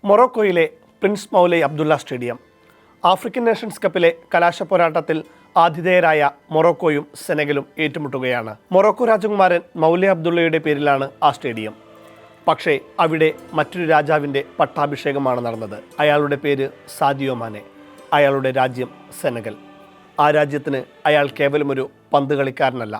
മൊറോക്കോയിലെ prince Moulay Abdullah stadium. African Nations കപ്പിലെ കലാശ പോരാട്ടത്തിൽ ആതിഥേയരായ മൊറോക്കോയും സെനഗലും ഏറ്റുമുട്ടുകയാണ്. മൊറോക്കോ രാജകുമാരൻ മൗലൈ അബ്ദുള്ളയുടെ പേരിലാണ് ആ സ്റ്റേഡിയം. പക്ഷേ അവിടെ മറ്റൊരു രാജാവിൻ്റെ പട്ടാഭിഷേകമാണ് നടന്നത്. അയാളുടെ പേര് സാദിയോ മാനെ. അയാളുടെ രാജ്യം സെനഗൽ. ആ രാജ്യത്തിന് അയാൾ കേവലം ഒരു പന്ത് കളിക്കാരനല്ല,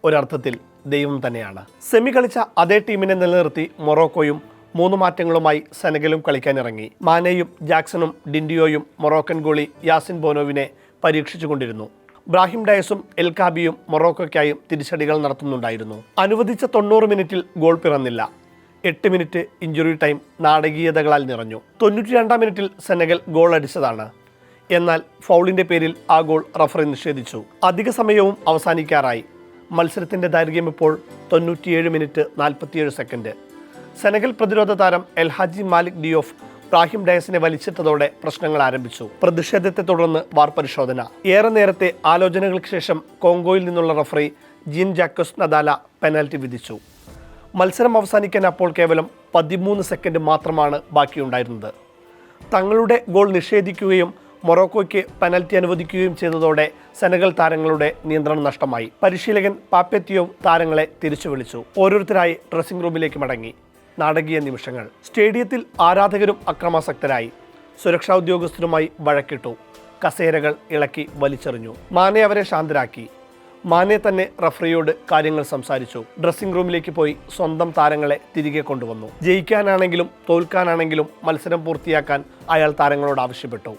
ഒരർത്ഥത്തിൽ ദൈവം തന്നെയാണ്. സെമി കളിച്ച അതേ ടീമിനെ നിലനിർത്തി മൊറോക്കോയും 3 മാറ്റങ്ങളുമായി സെനഗലും കളിക്കാനിറങ്ങി. മാനെയും ജാക്സണും ഡിൻഡിയോയും മൊറോക്കൻ ഗോളി യാസിൻ ബോനോവിനെ പരീക്ഷിച്ചുകൊണ്ടിരുന്നു. ബ്രാഹിം ഡയസും എൽ കാബിയും മൊറോക്കോയ്ക്കായും തിരിച്ചടികൾ നടത്തുന്നുണ്ടായിരുന്നു. അനുവദിച്ച 90 മിനിറ്റിൽ ഗോൾ പിറന്നില്ല. 8 മിനിറ്റ് ഇഞ്ചുറി ടൈം നാടകീയതകളാൽ നിറഞ്ഞു. 92-ാം മിനിറ്റിൽ സെനഗൽ ഗോൾ അടിച്ചതാണ്. എന്നാൽ ഫൗളിൻ്റെ പേരിൽ ആ ഗോൾ റഫറി നിഷേധിച്ചു. അധിക സമയവും അവസാനിക്കാറായി. മത്സരത്തിൻ്റെ ദൈർഘ്യം ഇപ്പോൾ 97 മിനിറ്റ് 47 സെക്കൻഡ്. സെനഗൽ പ്രതിരോധ താരം എൽഹാജി മാലിക് ഡിയോഫ് ബ്രാഹിം ഡയസിനെ വലിച്ചിട്ടതോടെ പ്രശ്നങ്ങൾ ആരംഭിച്ചു. പ്രതിഷേധത്തെ തുടർന്ന് വാർ പരിശോധന. ഏറെ നേരത്തെ ആലോചനകൾക്ക് ശേഷം കോങ്കോയിൽ നിന്നുള്ള റഫറി ജീൻ ജാക്കോസ് നദാല പെനാൽറ്റി വിധിച്ചു. മത്സരം അവസാനിക്കാൻ അപ്പോൾ കേവലം 13 സെക്കൻഡ് മാത്രമാണ് ബാക്കിയുണ്ടായിരുന്നത്. തങ്ങളുടെ ഗോൾ നിഷേധിക്കുകയും മൊറോക്കോയ്ക്ക് പെനൽറ്റി അനുവദിക്കുകയും ചെയ്തതോടെ സെനഗൽ താരങ്ങളുടെ നിയന്ത്രണം നഷ്ടമായി. പരിശീലകൻ പാപ്പെത്തിയോവ് താരങ്ങളെ തിരിച്ചു വിളിച്ചു. ഓരോരുത്തരായി ഡ്രസ്സിംഗ് റൂമിലേക്ക് മടങ്ങി. നാടകീയ നിമിഷങ്ങൾ. സ്റ്റേഡിയത്തിൽ ആരാധകരും അക്രമാസക്തരായി. സുരക്ഷാ ഉദ്യോഗസ്ഥരുമായി വഴക്കിട്ടു. കസേരകൾ ഇളക്കി വലിച്ചെറിഞ്ഞു. മാനെ അവരെ ശാന്തരാക്കി. മാനെ തന്നെ റഫറിയോട് കാര്യങ്ങൾ സംസാരിച്ചു. ഡ്രസ്സിംഗ് റൂമിലേക്ക് പോയി സ്വന്തം താരങ്ങളെ തിരികെ കൊണ്ടുവന്നു. ജയിക്കാനാണെങ്കിലും തോൽക്കാനാണെങ്കിലും മത്സരം പൂർത്തിയാക്കാൻ അയാൾ താരങ്ങളോട് ആവശ്യപ്പെട്ടു.